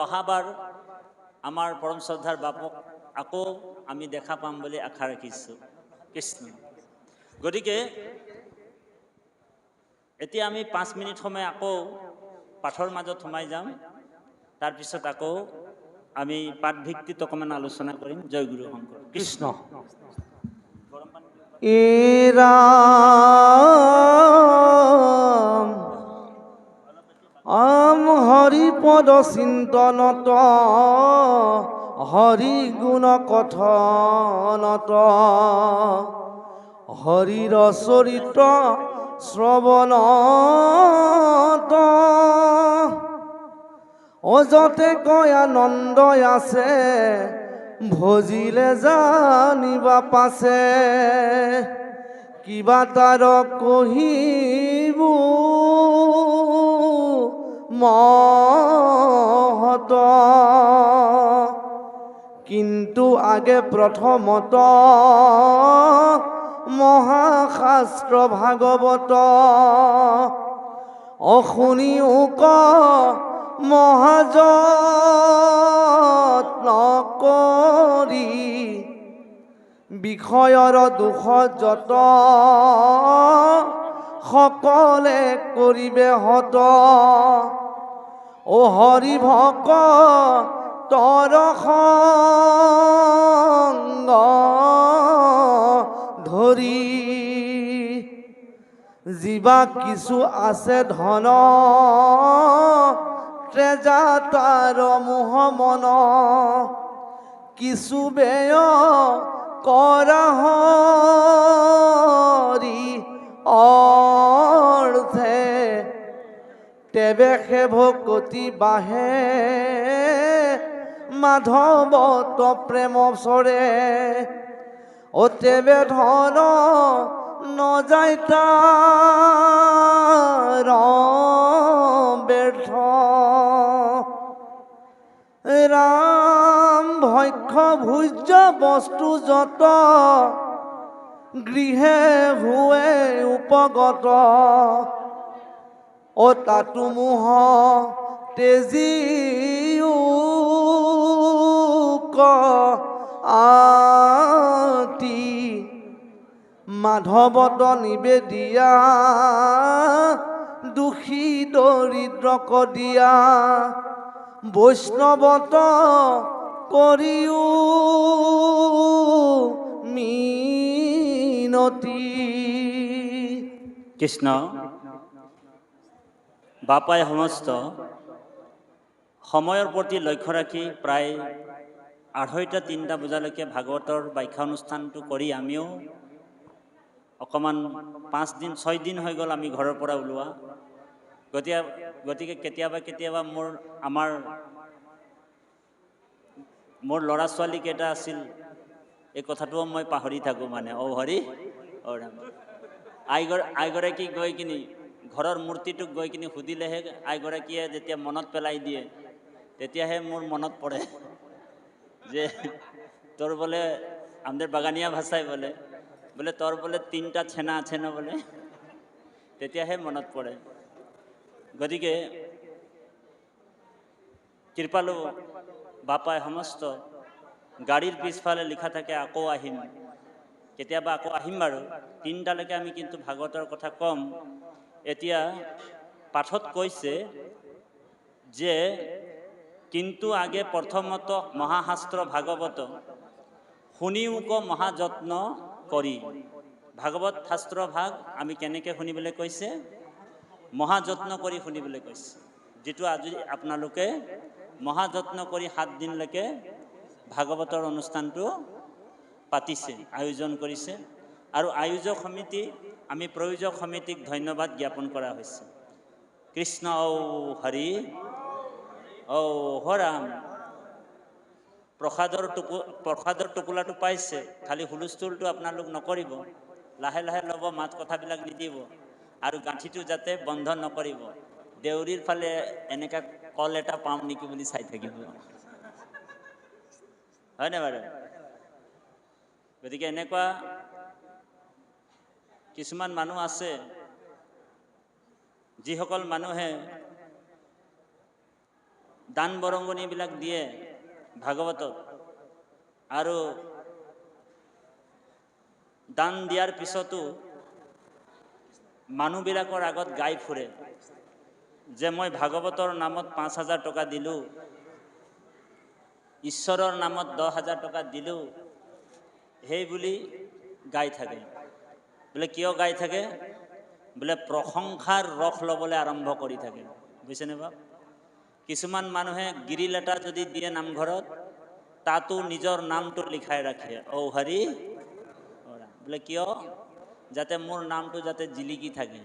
অহাবাৰ আমাৰ পৰম শ্ৰদ্ধাৰ বাপক আকৌ আমি দেখা পাম বুলি আশা ৰাখিছোঁ। কৃষ্ণ। গতিকে এতিয়া আমি 5 মিনিট সময় আকৌ পাঠৰ মাজত সোমাই যাম। তাৰপিছত আকৌ আমি পাঠ ভিত্তিত অকণমান আলোচনা কৰিম। জয় গুৰু শংকৰ কৃষ্ণ। হৰিপদ চিন্তনত হৰি গুণ কথনত হৰিৰ চৰিত্ৰ শ্ৰবণত অযতে কয় আনন্দ আছে ভজিলে জানিবা পাছে কিবা তাৰ কহিব মহত কিন্তু আগে প্ৰথমত মহাশাস্ত্ৰ ভাগৱত অশুনিও ক মহাযত্ন কৰি বিষয়ৰ দুখ যত সকলে কৰিবে হত ও হৰি ভক্তৰ সংগ ধৰি জীৱা কিছু আছে ধন তেজা তাৰ মোহ মন কিছু বেয় কৰা হৰি অৰ্থে তেবে সে ভকতি বাহে মাধৱত প্ৰেম চৰে ও তেবে ধন নযায় তাৰ ব্যৰ্থ ৰাম ভক্ষ ভোজ্য বস্তু যত গৃহে হুৱে উপগত ও তাতু মোহ তেজিও আতি মাধৱত নিবেদিয়া দুখী দৰিদ্ৰক দিয়া বৈষ্ণৱত কৰিও মিনতি। কৃষ্ণ। বাপাই সমস্ত সময়ৰ প্ৰতি লক্ষ্য ৰাখি প্ৰায় 2:30-3টা বজালৈকে ভাগৱতৰ ব্যাখ্যানুষ্ঠানটো কৰি আমিও অকণমান 5-6 দিন হৈ গ'ল আমি ঘৰৰ পৰা ওলোৱা। গতিকে কেতিয়াবা মোৰ ল'ৰা ছোৱালীকেইটা আছিল এই কথাটোও মই পাহৰি থাকোঁ মানে অ হৰি অ ৰাম। আইগৰাকী গৈ কিনি ঘৰৰ মূৰ্তিটোক গৈ কিনি সুধিলেহে আইগৰাকীয়ে যেতিয়া মনত পেলাই দিয়ে তেতিয়াহে মোৰ মনত পৰে যে তোৰ বোলে আমাদেৰ বাগানিয়া ভাষায় বোলে তোৰ বোলে 3টা ছেনা আছে না বোলে তেতিয়াহে মনত পৰে। গতিকে কৃপালু বাপাই সমস্ত গাড়ীৰ পিছফালে লিখা থাকে আকৌ আহিম, কেতিয়াবা আকৌ আহিম বাৰু। 3টালৈকে আমি কিন্তু ভাগৱতৰ কথা কম। এতিয়া পাঠত কৈছে যে কিন্তু আগে প্ৰথমত মহাশাস্ত্ৰ ভাগৱত শুনিও ক মহাযত্ন কৰি। ভাগৱত শাস্ত্ৰ ভাগ আমি কেনেকৈ শুনিবলৈ কৈছে? মহাযত্ন কৰি শুনিবলৈ কৈছে। যিটো আজি আপোনালোকে মহাযত্ন কৰি 7 দিনলৈকে ভাগৱতৰ অনুষ্ঠানটো পাতিছে, আয়োজন কৰিছে। আৰু আয়োজক সমিতি আমি প্ৰয়োজক সমিতিক ধন্যবাদ জ্ঞাপন কৰা হৈছে। কৃষ্ণ ঔ হৰি ঔ হৰাম। প্ৰসাদৰ টোপোলাটো পাইছে, খালি হুলস্থুলটো আপোনালোক নকৰিব, লাহে লাহে ল'ব, মাত কথাবিলাক নিদিব আৰু গাঁঠিটো যাতে বন্ধ নকৰিব। দেউৰীৰ ফালে এনেকা কল এটা পাম নেকি বুলি চাই থাকিব, হয়নে বাৰু? গতিকে এনেকুৱা কিছুমান মানুহ আছে যিসকল মানুহে দান বৰঙণিবিলাক দিয়ে ভাগৱতত, আৰু দান দিয়াৰ পিছতো মানুহবিলাকৰ আগত গাই ফুৰে যে মই ভাগৱতৰ নামত 5,000 টকা দিলোঁ, ঈশ্বৰৰ নামত 10,000 টকা দিলোঁ, সেই বুলি গাই থাকে। বোলে কিয় গাই থাকে? বোলে প্ৰশংসাৰ ৰস ল'বলৈ আৰম্ভ কৰি থাকে। বুজিছেনে বাপ? কিছুমান মানুহে গিৰিল এটা যদি দিয়ে নামঘৰত, তাতো নিজৰ নামটো লিখাই ৰাখে, ঔ হৰি বোলে কিয়? যাতে মোৰ নামটো যাতে জিলিকি থাকে।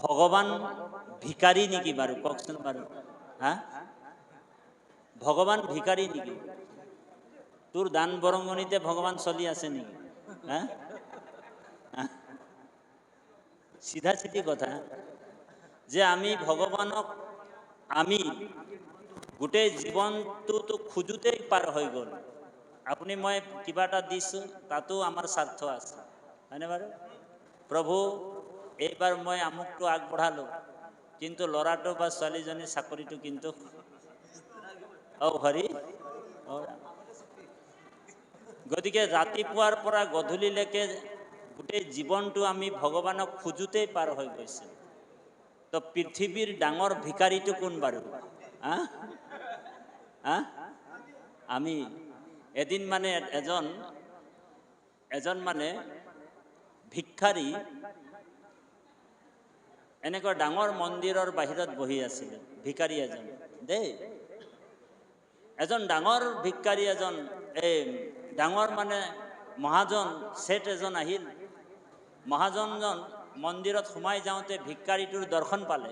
ভগৱান ভিকাৰী নেকি বাৰু? কওকচোন বাৰু। হা? ভগৱান ভিকাৰী নেকি? তোৰ দান বৰঙণিতে ভগৱান চলি আছে নেকি? হা? চিধা চিধি কথা যে আমি ভগৱানক আমি গোটেই জীৱনটোতো খোজোতেই পাৰ হৈ গ'ল। আপুনি মই কিবা এটা দিছোঁ, তাতো আমাৰ স্বাৰ্থ আছে, হয়নে বাৰু? প্ৰভু এইবাৰ মই আমুকটো আগবঢ়ালোঁ, কিন্তু ল'ৰাটো বা ছোৱালীজনীৰ চাকৰিটো কিন্তু হৰি। গতিকে ৰাতিপুৱাৰ পৰা গধূলিলৈকে গোটেই জীৱনটো আমি ভগৱানক খোজোতেই পাৰ হৈ গৈছে। তো পৃথিৱীৰ ডাঙৰ ভিকাৰীটো কোন বাৰু? আমি। এদিন মানে এজন মানে ভিক্ষাৰী এনেকুৱা ডাঙৰ মন্দিৰৰ বাহিৰত বহি আছিলে, ভিকাৰী এজন দেই। এজন ডাঙৰ ভিক্ষাৰী এজন, এই ডাঙৰ মানে মহাজন শেঠ এজন আহিল। মহাজনজন মন্দিৰত সোমাই যাওঁতে ভিক্ষাৰীটোৰ দৰ্শন পালে।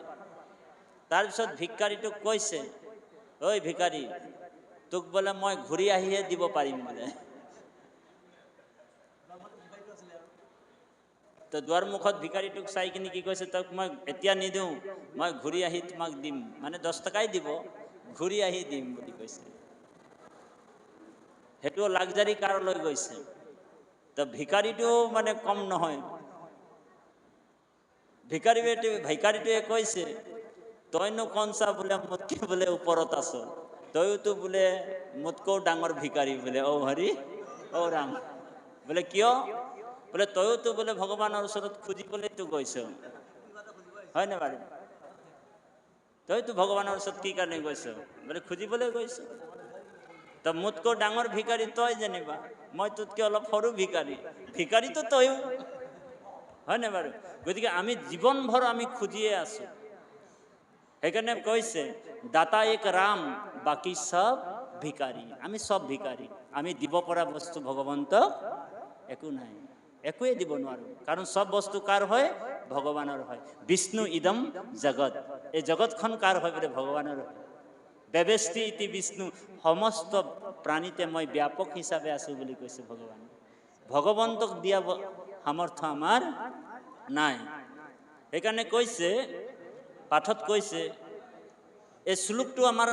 তাৰপিছত ভিক্ষাৰীটোক কৈছে, ঐ ভিক্ষাৰী, তোক বোলে মই ঘূৰি আহিহে দিব পাৰিম বোলে। তো দুৱাৰ মুখত ভিক্ষাৰীটোক চাই কিনি কি কৈছে, তোক মই এতিয়া নিদিওঁ, মই ঘূৰি আহি তোমাক দিম, মানে 10 টকাই দিব, ঘূৰি আহি দিম বুলি কৈছে। সেইটো লাক্সাৰী কাৰ লৈ গৈছে। তো ভিক্ষাৰীটো মানে কম নহয়। ভিক্ষাৰীটোৱে কৈছে, তইনো কনচা বোলে মোতকে বোলে ওপৰত আছ, তইতো বোলে মোতকৈও ডাঙৰ ভিক্ষাৰী বোলে, ঔ হৰি ঔ ৰাম। বোলে কিয়? বোলে তইতো বোলে ভগৱানৰ ওচৰত খুজিবলৈতো গৈছ, হয়নে বাৰু? তইতো ভগৱানৰ ওচৰত কি কাৰণে গৈছ? বোলে খুজিবলৈ গৈছ। তো মোতকৈ ডাঙৰ ভিক্ষাৰী তই যেনিবা, মই তোতকৈ অলপ সৰু ভিক্ষাৰী, ভিক্ষাৰীটো তইও, হয়নে বাৰু? গতিকে আমি জীৱনভৰ আমি খুজিয়ে আছো। সেইকাৰণে কৈছে, দাতা এক ৰাম বাকী সব ভিকাৰী। আমি সব ভিকাৰী। আমি দিব পৰা বস্তু ভগৱন্তক একো নাই, একোৱে দিব নোৱাৰো। কাৰণ সব বস্তু কাৰ হয়? ভগৱানৰ হয়। বিষ্ণু ইদম জগত, এই জগতখন কাৰ হয়? বোলে ভগৱানৰ হয়। ব্যৱেষ্টি ইতি বিষ্ণু, সমস্ত প্ৰাণীতে মই ব্যাপক হিচাপে আছো বুলি কৈছে ভগৱানে। ভগৱন্তক দিয়া সামৰ্থ্য আমাৰ নাই। সেইকাৰণে কৈছে, পাঠত কৈছে, এই শ্লোকটো আমাৰ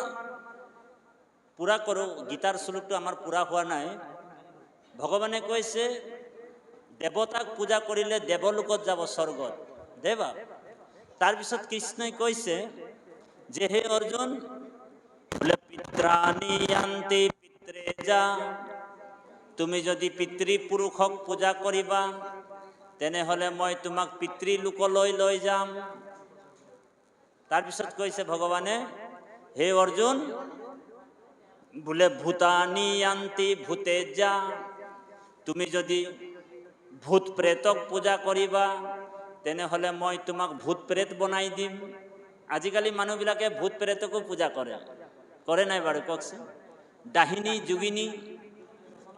পুৰা কৰোঁ, গীতাৰ শ্লোকটো আমাৰ পুৰা হোৱা নাই। ভগৱানে কৈছে, দেৱতাক পূজা কৰিলে দেৱলোকত যাব, স্বৰ্গত দেৱা। তাৰপিছত কৃষ্ণই কৈছে যে হে অৰ্জুন, বোলে পিত্ৰাণি য়ান্তি পিত্ৰেজা, তুমি যদি পিতৃপুৰুষক পূজা কৰিবা, তেনেহলে মই তোমাক পিতৃলোকলৈ লৈ যাম। তাৰপিছত কৈছে ভগৱানে, হে অৰ্জুন, বোলে ভূতানি য়ান্তি ভূতেজা, তুমি যদি ভূত প্ৰেতক পূজা কৰিবা, তেনেহলে মই তোমাক ভূত প্ৰেত বনাই দিম। আজিকালি মানুহবিলাকে ভূত প্ৰেতকো পূজা কৰে, কৰে নাই বাৰু? কওকচোন। ডাহিনী যোগিনী,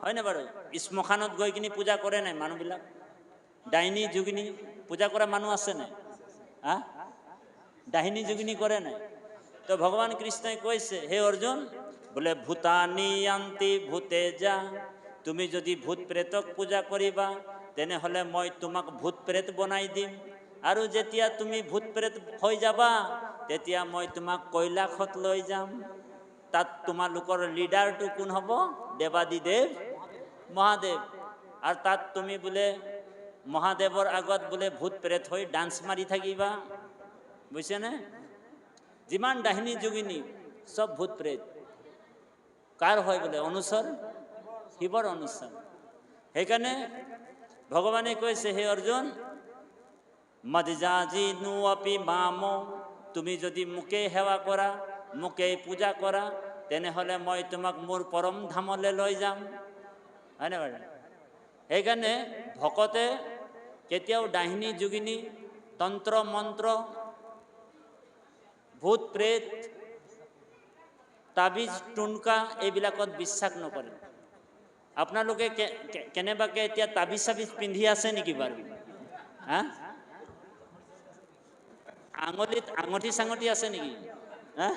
হয়নে বাৰু? শ্মশানত গৈ কিনি পূজা কৰে নাই মানুহবিলাক? ডাইনী যোগিনী পূজা কৰা মানুহ আছে নাই? ডাহিনী যোগিনী কৰে নাই? তো ভগৱান কৃষ্ণই কৈছে, হে অৰ্জুন, বোলে ভূতানি য়ান্তি ভূতেজা, তুমি যদি ভূত প্ৰেতক পূজা কৰিবা, তেনেহলে মই তোমাক ভূত প্ৰেত বনাই দিম। আৰু যেতিয়া তুমি ভূত প্ৰেত হৈ যাবা, তেতিয়া মই তোমাক কৈলাশত লৈ যাম। তাত তোমালোকৰ লিডাৰটো কোন হ'ব? দেৱাদিদেৱ মহাদেৱ। আৰু তাত তুমি বোলে মহাদেৱৰ আগত বোলে ভূত প্ৰেত হৈ ডান্স মাৰি থাকিবা, বুজিছেনে? যিমান ডাহিনী যোগিনী চব ভূত প্ৰেত কাৰ হয় বোলে অনুচৰ শিৱৰ অনুচৰ সেইকাৰণে ভগৱানে কৈছে হে অৰ্জুন মদজাজিনু আপি মাম তুমি যদি মোকেই সেৱা কৰা মোকেই পূজা কৰা তেনেহ'লে মই তোমাক মোৰ পৰম ধামলৈ লৈ যাম হয়নে বাৰু সেইকাৰণে ভকতে কেতিয়াও ডাহিনী যোগিনী তন্ত্ৰ মন্ত্ৰ ভূত প্ৰেত তাবিজ টুনকা এইবিলাকত বিশ্বাস নকৰে আপোনালোকে কেনেবাকে এতিয়া তাবিজ চাবিজ পিন্ধি আছে নেকি বাৰু হা আঙুলিত আঙুঠি চাঙঠি আছে নেকি হা